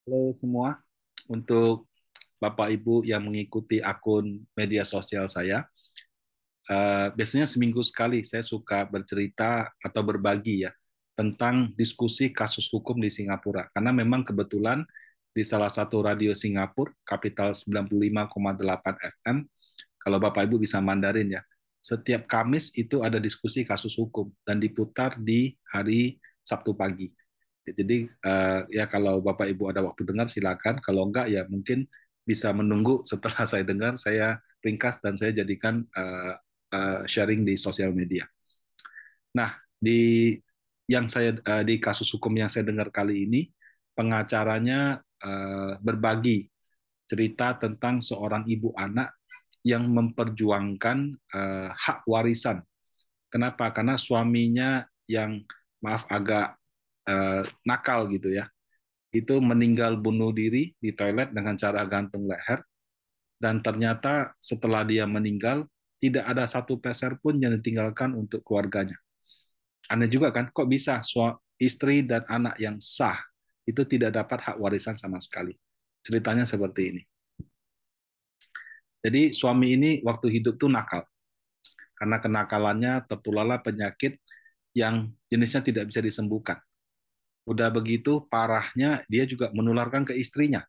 Halo semua, untuk Bapak Ibu yang mengikuti akun media sosial saya, biasanya seminggu sekali saya suka bercerita atau berbagi ya tentang diskusi kasus hukum di Singapura. Karena memang kebetulan di salah satu radio Singapura, Kapital 95,8 FM, kalau Bapak Ibu bisa Mandarin ya, setiap Kamis itu ada diskusi kasus hukum dan diputar di hari Sabtu pagi. Jadi ya kalau Bapak Ibu ada waktu dengar silakan, kalau enggak ya mungkin bisa menunggu setelah saya dengar, saya ringkas dan saya jadikan sharing di sosial media. Nah, di di kasus hukum yang saya dengar kali ini, pengacaranya berbagi cerita tentang seorang ibu anak yang memperjuangkan hak warisan. Kenapa? Karena suaminya yang maaf agak nakal gitu ya, itu meninggal bunuh diri di toilet dengan cara gantung leher, dan ternyata setelah dia meninggal tidak ada satu peser pun yang ditinggalkan untuk keluarganya. Aneh juga kan, kok bisa istri dan anak yang sah itu tidak dapat hak warisan sama sekali. Ceritanya seperti ini. Jadi suami ini waktu hidup tuh nakal. Karena kenakalannya tertularlah penyakit yang jenisnya tidak bisa disembuhkan. Udah begitu parahnya dia juga menularkan ke istrinya.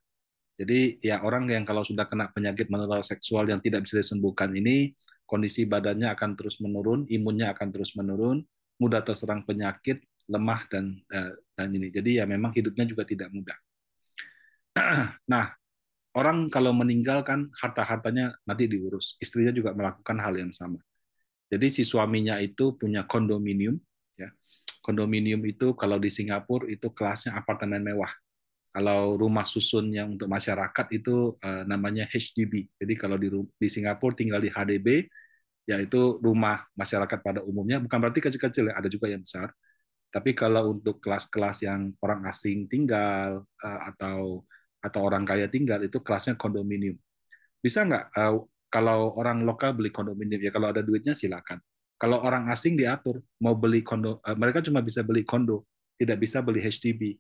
Jadi ya orang yang kalau sudah kena penyakit menular seksual yang tidak bisa disembuhkan ini, kondisi badannya akan terus menurun, imunnya akan terus menurun, mudah terserang penyakit, lemah dan ini. Jadi ya memang hidupnya juga tidak mudah. Nah, orang kalau meninggal kan harta-hartanya nanti diurus. Istrinya juga melakukan hal yang sama. Jadi si suaminya itu punya kondominium, ya. Kondominium itu kalau di Singapura itu kelasnya apartemen mewah. Kalau rumah susun yang untuk masyarakat itu namanya HDB. Jadi kalau di Singapura tinggal di HDB, yaitu rumah masyarakat pada umumnya, bukan berarti kecil-kecil ya, ada juga yang besar. Tapi kalau untuk kelas-kelas yang orang asing tinggal atau orang kaya tinggal itu kelasnya kondominium. Bisa nggak kalau orang lokal beli kondominium ya kalau ada duitnya silakan. Kalau orang asing diatur mau beli kondo, mereka cuma bisa beli kondo, tidak bisa beli HDB.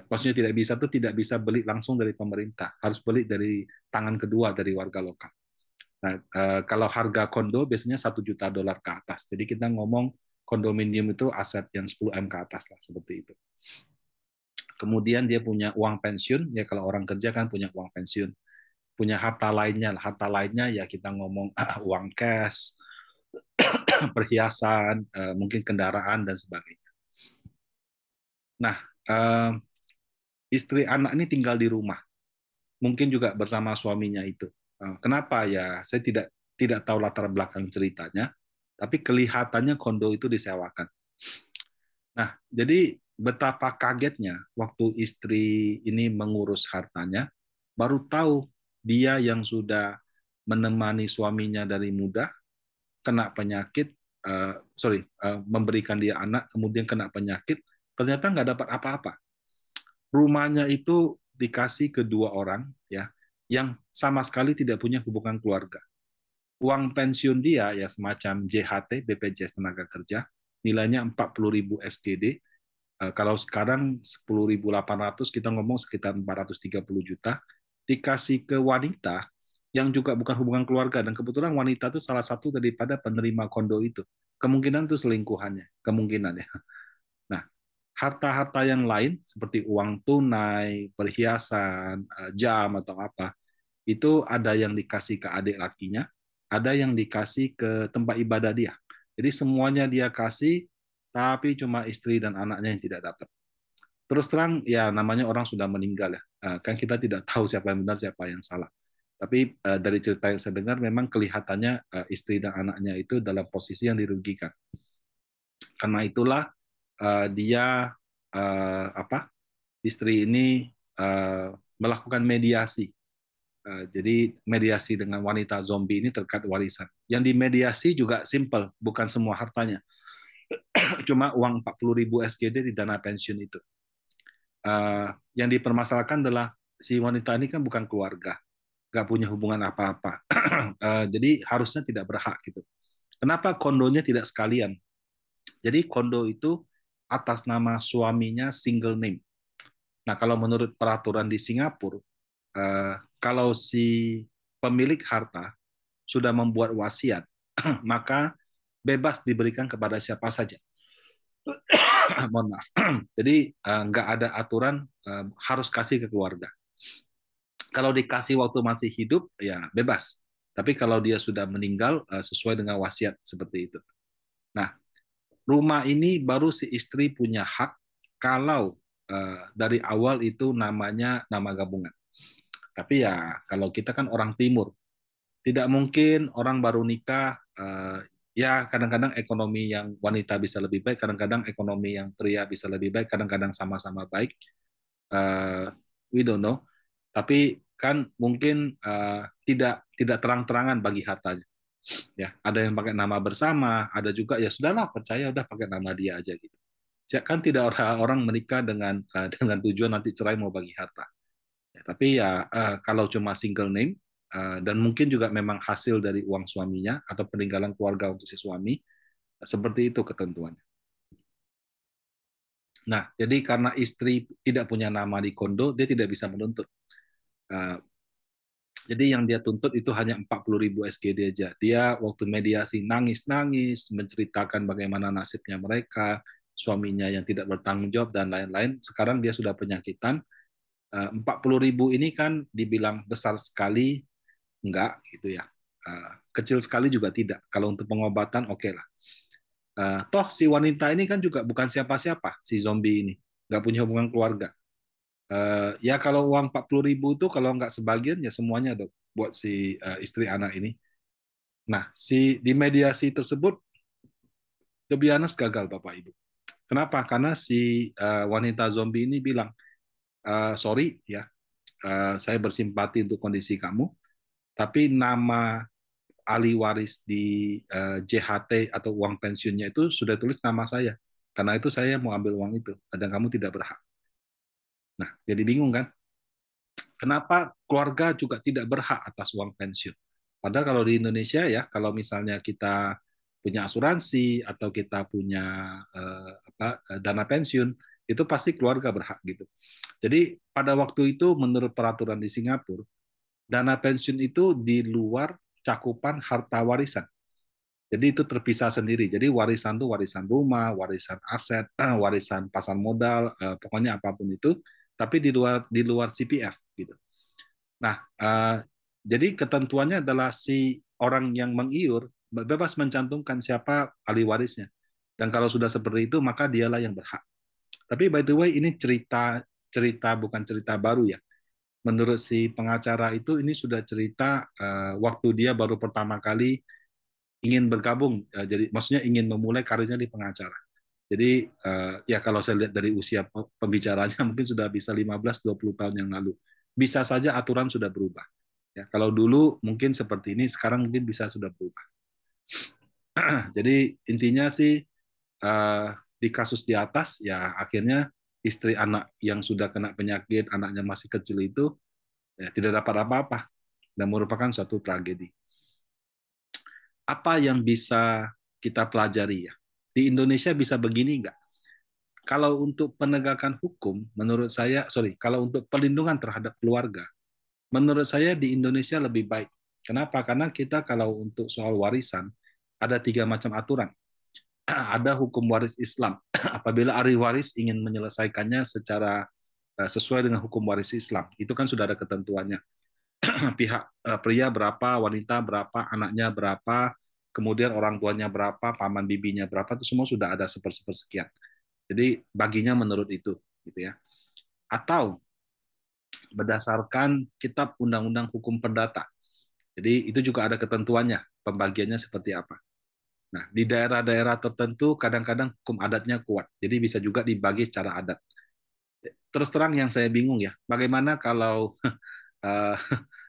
Maksudnya tidak bisa tuh tidak bisa beli langsung dari pemerintah, harus beli dari tangan kedua dari warga lokal. Nah, kalau harga kondo biasanya 1 juta dolar ke atas. Jadi kita ngomong kondominium itu aset yang 10 M ke atas lah seperti itu. Kemudian dia punya uang pensiun, ya kalau orang kerja kan punya uang pensiun, punya harta lainnya. Harta lainnya ya kita ngomong uang cash, perhiasan, mungkin kendaraan dan sebagainya. Nah, istri anak ini tinggal di rumah, mungkin juga bersama suaminya itu. Kenapa ya? Saya tidak tahu latar belakang ceritanya, tapi kelihatannya kondo itu disewakan. Nah, jadi betapa kagetnya waktu istri ini mengurus hartanya, baru tahu dia yang sudah menemani suaminya dari muda kena penyakit, memberikan dia anak, kemudian kena penyakit, ternyata nggak dapat apa-apa. Rumahnya itu dikasih ke dua orang, ya, yang sama sekali tidak punya hubungan keluarga. Uang pensiun dia ya semacam JHT, BPJS Tenaga Kerja, nilainya 40.000 SGD. Kalau sekarang 10.800 kita ngomong sekitar 430 juta, dikasih ke wanita yang juga bukan hubungan keluarga, dan kebetulan wanita itu salah satu daripada penerima kondo itu. Kemungkinan itu selingkuhannya, kemungkinan ya. Nah, harta-harta yang lain seperti uang tunai, perhiasan, jam atau apa, itu ada yang dikasih ke adik lakinya, ada yang dikasih ke tempat ibadah dia. Jadi semuanya dia kasih, tapi cuma istri dan anaknya yang tidak dapat. Terus terang, ya namanya orang sudah meninggal ya. Kan kita tidak tahu siapa yang benar, siapa yang salah. Tapi dari cerita yang saya dengar, memang kelihatannya istri dan anaknya itu dalam posisi yang dirugikan. Karena itulah dia apa istri ini melakukan mediasi. Jadi mediasi dengan wanita zombie ini terkait warisan. Yang dimediasi juga simple, bukan semua hartanya. Cuma uang 40.000 SGD di dana pensiun itu. Yang dipermasalahkan adalah si wanita ini kan bukan keluarga, nggak punya hubungan apa-apa. Jadi harusnya tidak berhak gitu. Kenapa kondonya tidak sekalian? Jadi kondo itu atas nama suaminya single name. Nah, kalau menurut peraturan di Singapura, kalau si pemilik harta sudah membuat wasiat, maka bebas diberikan kepada siapa saja. Mohon maaf. Jadi nggak ada aturan harus kasih ke keluarga. Kalau dikasih waktu masih hidup, ya bebas. Tapi kalau dia sudah meninggal, sesuai dengan wasiat seperti itu. Nah, rumah ini baru si istri punya hak kalau dari awal itu namanya nama gabungan. Tapi ya kalau kita kan orang timur, tidak mungkin orang baru nikah, ya kadang-kadang ekonomi yang wanita bisa lebih baik, kadang-kadang ekonomi yang pria bisa lebih baik, kadang-kadang sama-sama baik. Uh, we don't know. Tapi kan mungkin tidak terang-terangan bagi hartanya. Ya, ada yang pakai nama bersama, ada juga ya sudahlah percaya udah pakai nama dia aja gitu. Kan tidak orang menikah dengan dengan tujuan nanti cerai mau bagi harta. Ya, tapi ya kalau cuma single name dan mungkin juga memang hasil dari uang suaminya atau peninggalan keluarga untuk si suami, seperti itu ketentuannya. Nah, jadi karena istri tidak punya nama di kondo, dia tidak bisa menuntut. Uh, jadi yang dia tuntut itu hanya 40.000 SGD aja. Dia waktu mediasi nangis-nangis, menceritakan bagaimana nasibnya mereka, suaminya yang tidak bertanggung jawab, dan lain-lain. Sekarang dia sudah penyakitan. 40.000 ini kan dibilang besar sekali, enggak gitu ya. Kecil sekali juga tidak. Kalau untuk pengobatan oke lah. Toh si wanita ini kan juga bukan siapa-siapa, si zombie ini. Nggak punya hubungan keluarga. Ya kalau uang 40.000 itu kalau nggak sebagian ya semuanya dok buat si istri anak ini. Nah, si di mediasi tersebut to be honest gagal Bapak Ibu. Kenapa? Karena si wanita zombie ini bilang, sorry ya, saya bersimpati untuk kondisi kamu, tapi nama ahli waris di JHT atau uang pensiunnya itu sudah tulis nama saya. Karena itu saya mau ambil uang itu, dan kamu tidak berhak. Nah, jadi bingung kan? Kenapa keluarga juga tidak berhak atas uang pensiun? Padahal kalau di Indonesia ya, kalau misalnya kita punya asuransi atau kita punya dana pensiun, itu pasti keluarga berhak gitu. Jadi pada waktu itu menurut peraturan di Singapura, dana pensiun itu di luar cakupan harta warisan. Jadi itu terpisah sendiri. Jadi warisan itu warisan rumah, warisan aset, warisan pasar modal, pokoknya apapun itu, tapi di luar CPF gitu. Nah, jadi ketentuannya adalah si orang yang mengiur bebas mencantumkan siapa ahli warisnya. Dan kalau sudah seperti itu, maka dialah yang berhak. Tapi by the way, ini cerita cerita bukan cerita baru ya. Menurut si pengacara itu, ini sudah cerita waktu dia baru pertama kali ingin bergabung, jadi maksudnya ingin memulai karirnya di pengacara. Jadi ya kalau saya lihat dari usia pembicaranya mungkin sudah bisa 15-20 tahun yang lalu. Bisa saja aturan sudah berubah. Ya, kalau dulu mungkin seperti ini, sekarang mungkin bisa sudah berubah. Jadi intinya sih di kasus di atas ya akhirnya istri anak yang sudah kena penyakit, anaknya masih kecil itu ya, tidak dapat apa-apa dan merupakan suatu tragedi. Apa yang bisa kita pelajari ya? Di Indonesia bisa begini nggak? Kalau untuk penegakan hukum, menurut saya, kalau untuk perlindungan terhadap keluarga, menurut saya di Indonesia lebih baik. Kenapa? Karena kita kalau untuk soal warisan, ada 3 macam aturan. Ada hukum waris Islam. Apabila ahli waris ingin menyelesaikannya secara sesuai dengan hukum waris Islam, itu kan sudah ada ketentuannya. Pihak pria berapa, wanita berapa, anaknya berapa, kemudian orang tuanya berapa, paman bibinya berapa, itu semua sudah ada sepersekian. Jadi baginya menurut itu, gitu ya. Atau berdasarkan Kitab Undang-Undang Hukum Perdata. Jadi itu juga ada ketentuannya, pembagiannya seperti apa. Nah, di daerah-daerah tertentu kadang-kadang hukum adatnya kuat, jadi bisa juga dibagi secara adat. Terus terang yang saya bingung ya, bagaimana kalau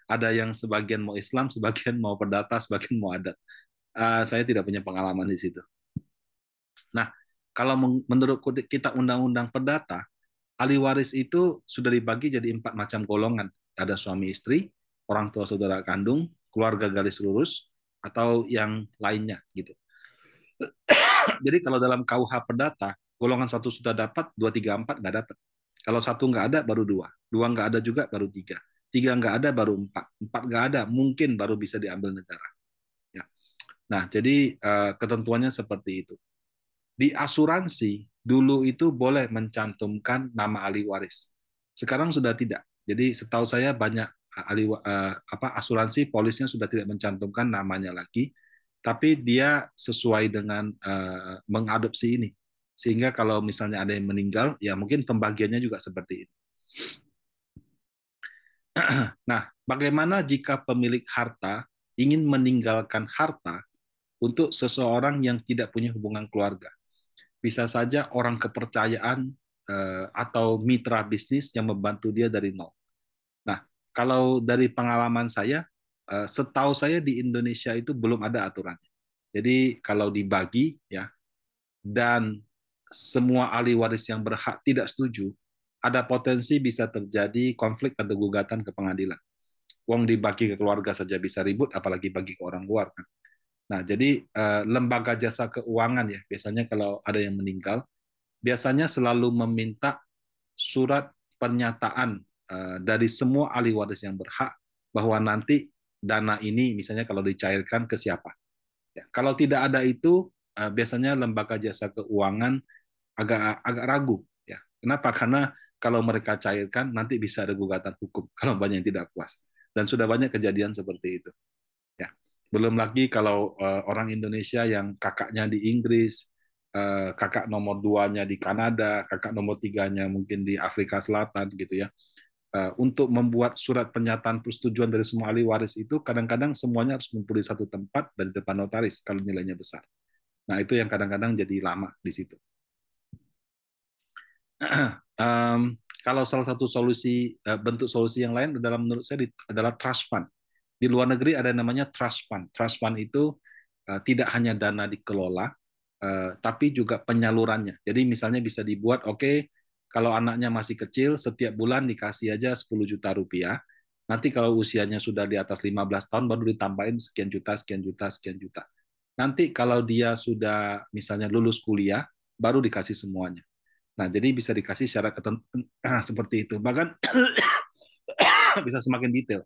ada yang sebagian mau Islam, sebagian mau perdata, sebagian mau adat. Saya tidak punya pengalaman di situ. Nah, kalau menurut kita undang-undang perdata, ahli waris itu sudah dibagi jadi 4 macam golongan. Ada suami istri, orang tua saudara kandung, keluarga garis lurus, atau yang lainnya gitu. Jadi kalau dalam KUH Perdata, golongan 1 sudah dapat, 2, 3, 4 nggak dapat. Kalau satu nggak ada, baru dua. Dua nggak ada juga, baru tiga. Tiga nggak ada, baru empat. Empat nggak ada, mungkin baru bisa diambil negara. Ya. Nah, jadi ketentuannya seperti itu. Di asuransi, dulu itu boleh mencantumkan nama ahli waris. Sekarang sudah tidak. Jadi setahu saya banyak asuransi polisnya sudah tidak mencantumkan namanya lagi, tapi dia sesuai dengan mengadopsi ini. Sehingga kalau misalnya ada yang meninggal, ya mungkin pembagiannya juga seperti ini. Nah, bagaimana jika pemilik harta ingin meninggalkan harta untuk seseorang yang tidak punya hubungan keluarga? Bisa saja orang kepercayaan atau mitra bisnis yang membantu dia dari nol. Nah, kalau dari pengalaman saya, setahu saya di Indonesia itu belum ada aturannya. Jadi kalau dibagi ya, dan semua ahli waris yang berhak tidak setuju, ada potensi bisa terjadi konflik atau gugatan ke pengadilan. Uang dibagi ke keluarga saja bisa ribut, apalagi bagi ke orang luar kan. Nah, jadi lembaga jasa keuangan ya, biasanya kalau ada yang meninggal, biasanya selalu meminta surat pernyataan dari semua ahli waris yang berhak bahwa nanti dana ini misalnya kalau dicairkan ke siapa. Ya, kalau tidak ada itu, biasanya lembaga jasa keuangan agak agak ragu. Ya, kenapa? Karena kalau mereka cairkan nanti bisa ada gugatan hukum kalau banyak yang tidak puas. Dan sudah banyak kejadian seperti itu. Ya, belum lagi kalau orang Indonesia yang kakaknya di Inggris, kakak nomor duanya di Kanada, kakak nomor tiganya mungkin di Afrika Selatan gitu ya. Untuk membuat surat pernyataan persetujuan dari semua ahli waris itu kadang-kadang semuanya harus ngumpul di satu tempat dan di depan notaris kalau nilainya besar. Nah itu yang kadang-kadang jadi lama di situ. Kalau salah satu solusi bentuk solusi yang lain adalah menurut saya adalah trust fund. Di luar negeri ada yang namanya trust fund. Trust fund itu tidak hanya dana dikelola, tapi juga penyalurannya. Jadi misalnya bisa dibuat, oke, okay, kalau anaknya masih kecil, setiap bulan dikasih aja 10 juta rupiah. Nanti kalau usianya sudah di atas 15 tahun, baru ditambahin sekian juta, sekian juta, sekian juta. Nanti kalau dia sudah misalnya lulus kuliah, baru dikasih semuanya. Nah, jadi bisa dikasih secara seperti itu. Bahkan bisa semakin detail.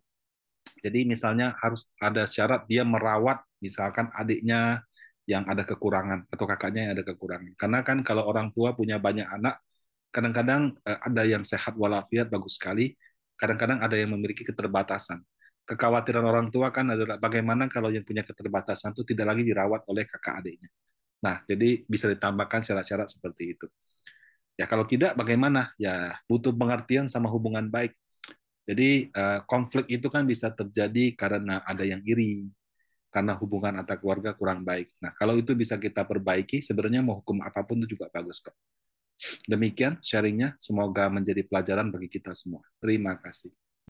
Jadi misalnya harus ada syarat dia merawat misalkan adiknya yang ada kekurangan atau kakaknya yang ada kekurangan. Karena kan kalau orang tua punya banyak anak, kadang-kadang ada yang sehat walafiat bagus sekali, kadang-kadang ada yang memiliki keterbatasan. Kekhawatiran orang tua kan adalah bagaimana kalau yang punya keterbatasan itu tidak lagi dirawat oleh kakak adiknya. Nah, jadi bisa ditambahkan syarat-syarat seperti itu. Ya kalau tidak bagaimana? Ya butuh pengertian sama hubungan baik. Jadi konflik itu kan bisa terjadi karena ada yang iri, karena hubungan antar keluarga kurang baik. Nah kalau itu bisa kita perbaiki, sebenarnya mau hukum apapun itu juga bagus kok. Demikian sharingnya, semoga menjadi pelajaran bagi kita semua. Terima kasih.